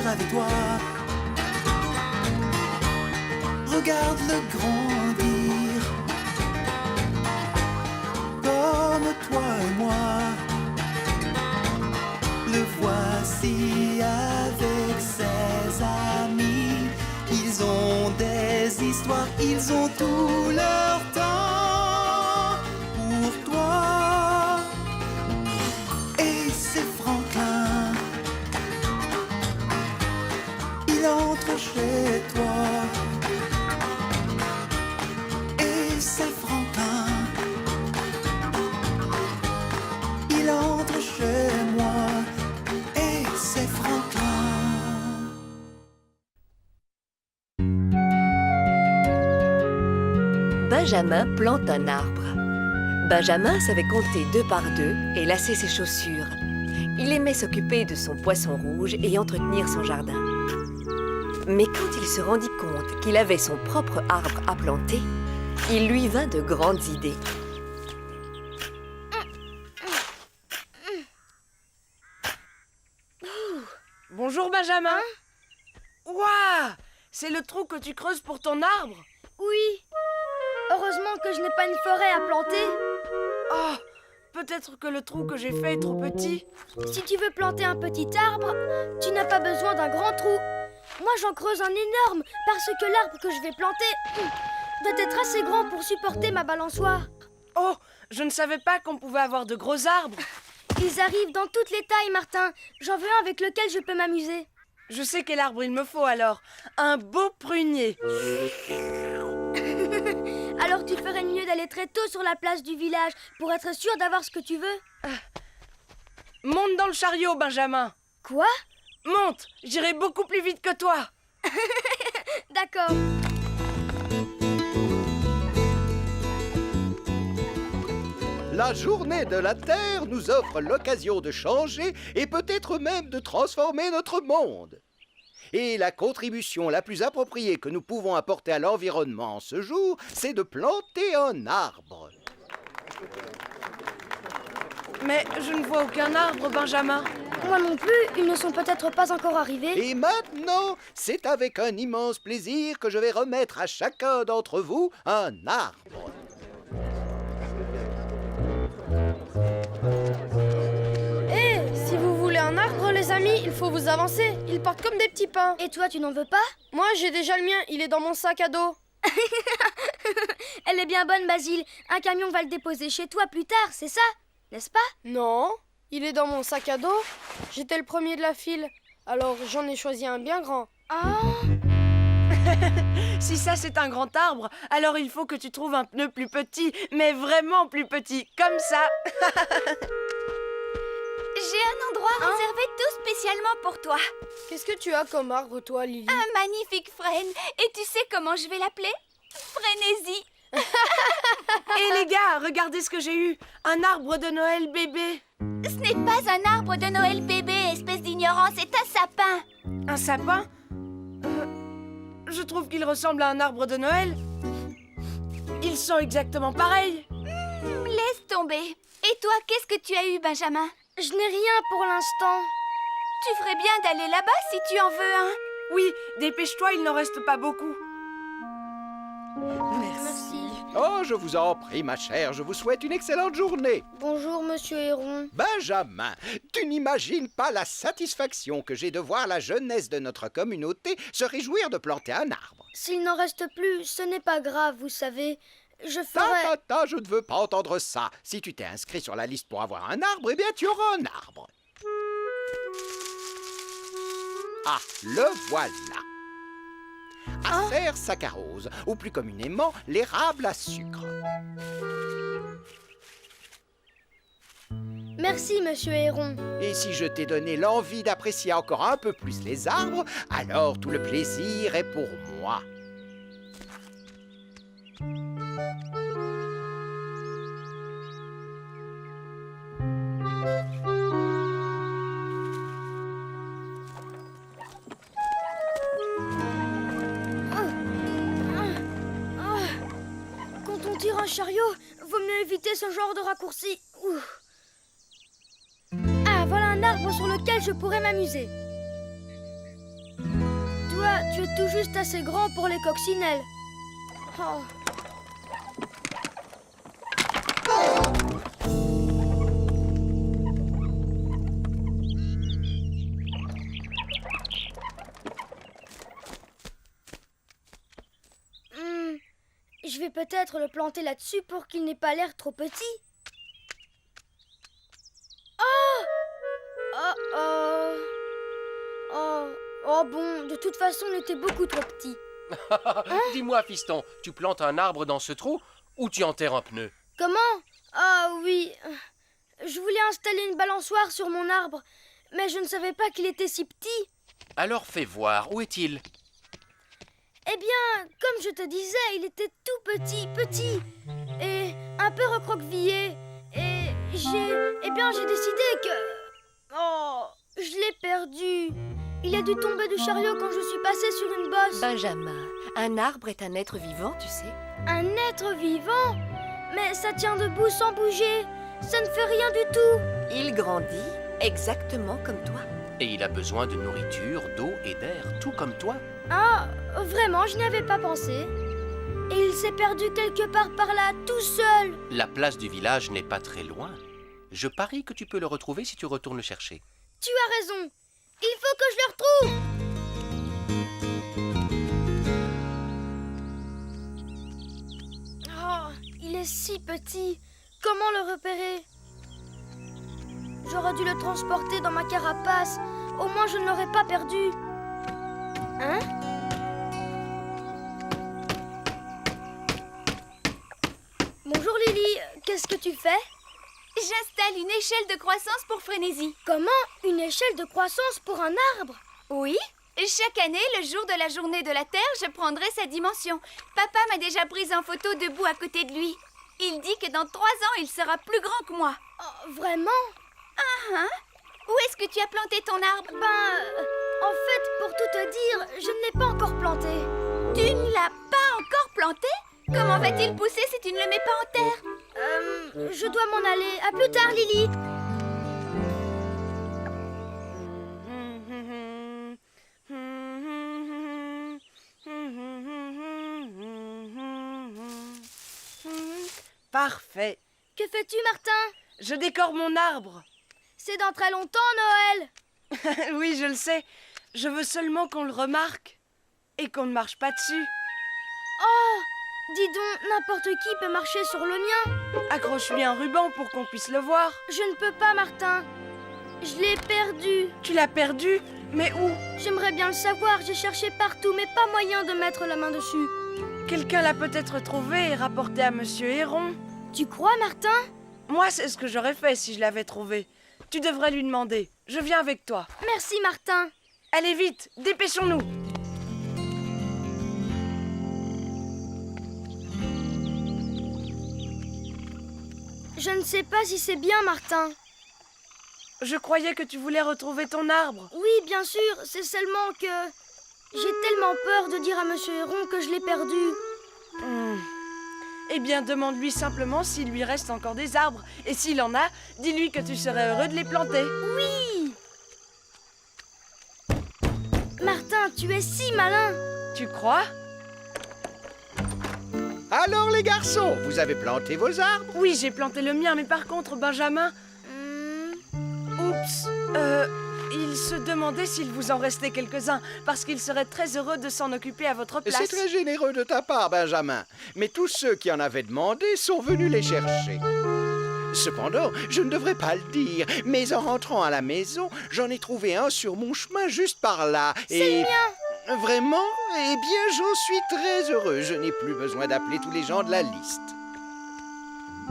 avec toi. Regarde-le grandir, comme toi et moi. Le voici avec ses amis. Ils ont des histoires, ils ont tout leur temps pour toi. Et c'est Franklin, il entre chez toi. Et c'est Franklin, il entre chez moi. Et c'est Franklin. Benjamin plante un arbre. Benjamin savait compter 2 par 2 et lasser ses chaussures. Il aimait s'occuper de son poisson rouge et entretenir son jardin. Mais quand il se rendit compte qu'il avait son propre arbre à planter, il lui vint de grandes idées. Bonjour Benjamin. Ouah, c'est le trou que tu creuses pour ton arbre? Oui. Heureusement que je n'ai pas une forêt à planter. Oh, peut-être que le trou que j'ai fait est trop petit. Si tu veux planter un petit arbre, tu n'as pas besoin d'un grand trou. Moi, j'en creuse un énorme parce que l'arbre que je vais planter doit être assez grand pour supporter ma balançoire. Oh, je ne savais pas qu'on pouvait avoir de gros arbres. Ils arrivent dans toutes les tailles, Martin. J'en veux un avec lequel je peux m'amuser. Je sais quel arbre il me faut alors. Un beau prunier. Alors tu ferais mieux d'aller très tôt sur la place du village pour être sûr d'avoir ce que tu veux. Monte dans le chariot, Benjamin. Quoi? Monte, j'irai beaucoup plus vite que toi. D'accord. La journée de la Terre nous offre l'occasion de changer et peut-être même de transformer notre monde. Et la contribution la plus appropriée que nous pouvons apporter à l'environnement ce jour, c'est de planter un arbre. Mais je ne vois aucun arbre, Benjamin. Moi non plus, ils ne sont peut-être pas encore arrivés. Et maintenant, c'est avec un immense plaisir que je vais remettre à chacun d'entre vous un arbre. Si vous voulez un arbre, les amis, il faut vous avancer. Ils portent comme des petits pains. Et toi, tu n'en veux pas? Moi, j'ai déjà le mien. Il est dans mon sac à dos. Elle est bien bonne, Basile. Un camion va le déposer chez toi plus tard, c'est ça? N'est-ce pas? Non, il est dans mon sac à dos. J'étais le premier de la file. Alors, j'en ai choisi un bien grand. Ah! Si ça c'est un grand arbre, alors il faut que tu trouves un pneu plus petit, mais vraiment plus petit, comme ça. J'ai un endroit réservé tout spécialement pour toi. Qu'est-ce que tu as comme arbre, toi, Lily? Un magnifique frêne. Et tu sais comment je vais l'appeler? Frénésie. Et les gars, regardez ce que j'ai eu. Un arbre de Noël bébé. Ce n'est pas un arbre de Noël bébé, espèce d'ignorant, c'est un sapin. Un sapin? Je trouve qu'il ressemble à un arbre de Noël. Ils sont exactement pareils. Laisse tomber. Et toi, qu'est-ce que tu as eu, Benjamin? Je n'ai rien pour l'instant. Tu ferais bien d'aller là-bas si tu en veux un. Oui, dépêche-toi, il n'en reste pas beaucoup. Merci. Oh, je vous en prie, ma chère, je vous souhaite une excellente journée. Bonjour, monsieur Héron. Benjamin, tu n'imagines pas la satisfaction que j'ai de voir la jeunesse de notre communauté se réjouir de planter un arbre. S'il n'en reste plus, ce n'est pas grave, vous savez. Je ferai... Je ne veux pas entendre ça. Si tu t'es inscrit sur la liste pour avoir un arbre, eh bien, tu auras un arbre. Ah, le voilà. Acer saccharose, ou plus communément, l'érable à sucre. Merci, monsieur Héron. Et si je t'ai donné l'envie d'apprécier encore un peu plus les arbres, alors tout le plaisir est pour moi. Quand on tire un chariot, vaut mieux éviter ce genre de raccourci. Ouf. Ah, voilà un arbre sur lequel je pourrais m'amuser. Tu es tout juste assez grand pour les coccinelles. Oh. Je vais peut-être le planter là-dessus pour qu'il n'ait pas l'air trop petit. Oh bon, de toute façon, il était beaucoup trop petit. Dis-moi, fiston, tu plantes un arbre dans ce trou ou tu enterres un pneu? Comment? Ah oui, je voulais installer une balançoire sur mon arbre, mais je ne savais pas qu'il était si petit. Alors fais voir, où est-il? Eh bien, comme je te disais, il était tout petit, et un peu recroquevillé. Et j'ai décidé que... Oh, je l'ai perdu. Il a dû tomber du chariot quand je suis passée sur une bosse. Benjamin, un arbre est un être vivant, tu sais. Un être vivant? Mais ça tient debout sans bouger. Ça ne fait rien du tout. Il grandit exactement comme toi. Et il a besoin de nourriture, d'eau et d'air, tout comme toi. Ah, vraiment, je n'y avais pas pensé. Et il s'est perdu quelque part par là, tout seul. La place du village n'est pas très loin. Je parie que tu peux le retrouver si tu retournes le chercher. Tu as raison. Il faut que je le retrouve. Oh, il est si petit. Comment le repérer? J'aurais dû le transporter dans ma carapace. Au moins, je ne l'aurais pas perdu. Hein? Bonjour Lily, qu'est-ce que tu fais? J'installe une échelle de croissance pour Frénésie. Comment? Une échelle de croissance pour un arbre? Oui. Chaque année, le jour de la journée de la Terre, je prendrai sa dimension. Papa m'a déjà prise en photo debout à côté de lui. Il dit que dans 3 ans, il sera plus grand que moi. Oh, vraiment? Où est-ce que tu as planté ton arbre? En fait, pour tout te dire, je ne l'ai pas encore planté. Tu ne l'as pas encore planté? Comment va-t-il pousser si tu ne le mets pas en terre? Je dois m'en aller. À plus tard, Lily. Parfait. Que fais-tu, Martin? Je décore mon arbre. C'est dans très longtemps, Noël. Oui, je le sais. Je veux seulement qu'on le remarque et qu'on ne marche pas dessus. Oh, dis donc, n'importe qui peut marcher sur le mien. Accroche-lui un ruban pour qu'on puisse le voir. Je ne peux pas, Martin. Je l'ai perdu. Tu l'as perdu? Mais où? J'aimerais bien le savoir. J'ai cherché partout, mais pas moyen de mettre la main dessus. Quelqu'un l'a peut-être trouvé et rapporté à Monsieur Héron. Tu crois, Martin? Moi, c'est ce que j'aurais fait si je l'avais trouvé. Tu devrais lui demander. Je viens avec toi. Merci, Martin. Allez vite, dépêchons-nous. Je ne sais pas si c'est bien, Martin. Je croyais que tu voulais retrouver ton arbre. Oui, bien sûr, c'est seulement que... J'ai tellement peur de dire à Monsieur Héron que je l'ai perdu. Eh bien, demande-lui simplement s'il lui reste encore des arbres. Et s'il en a, dis-lui que tu serais heureux de les planter. Oui! Martin, tu es si malin. Tu crois? Alors les garçons, vous avez planté vos arbres? Oui, j'ai planté le mien, mais par contre, Benjamin... Oups, il se demandait s'il vous en restait quelques-uns, parce qu'il serait très heureux de s'en occuper à votre place. C'est très généreux de ta part, Benjamin. Mais tous ceux qui en avaient demandé sont venus les chercher. Cependant, je ne devrais pas le dire, mais en rentrant à la maison, j'en ai trouvé un sur mon chemin juste par là. C'est le mien. Vraiment? Eh bien, j'en suis très heureux. Je n'ai plus besoin d'appeler tous les gens de la liste.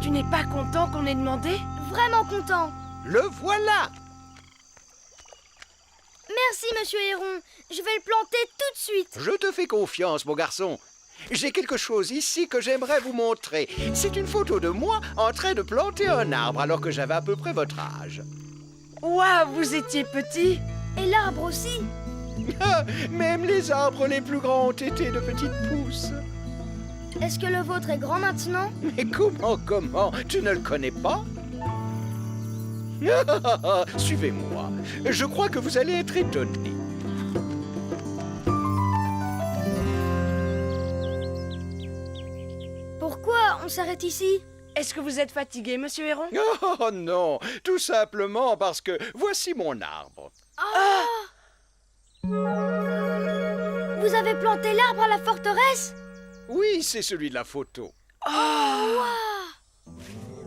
Tu n'es pas content qu'on ait demandé? Vraiment content. Le voilà! Merci, Monsieur Héron. Je vais le planter tout de suite. Je te fais confiance, mon garçon. J'ai quelque chose ici que j'aimerais vous montrer. C'est une photo de moi en train de planter un arbre alors que j'avais à peu près votre âge. Waouh, vous étiez petit. Et l'arbre aussi. Même les arbres les plus grands ont été de petites pousses. Est-ce que le vôtre est grand maintenant? Mais comment? Tu ne le connais pas? Suivez-moi. Je crois que vous allez être étonnés. on s'arrête ici? Est-ce que vous êtes fatigué, monsieur Héron? Oh non, tout simplement parce que voici mon arbre. Vous avez planté l'arbre à la forteresse? Oui, c'est celui de la photo.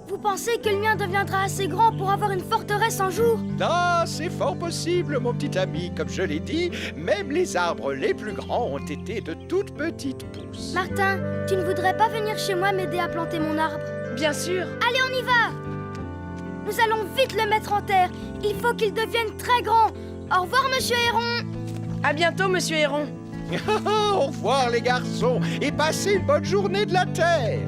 Vous pensez que le mien deviendra assez grand pour avoir une forteresse un jour? Ah, c'est fort possible, mon petit ami. Comme je l'ai dit, même les arbres les plus grands ont été de toutes petites pousses. Martin, tu ne voudrais pas venir chez moi m'aider à planter mon arbre? Bien sûr. Allez, on y va! Nous allons vite le mettre en terre. Il faut qu'il devienne très grand. Au revoir, monsieur Héron. À bientôt, monsieur Héron. Au revoir les garçons et passez une bonne journée de la terre.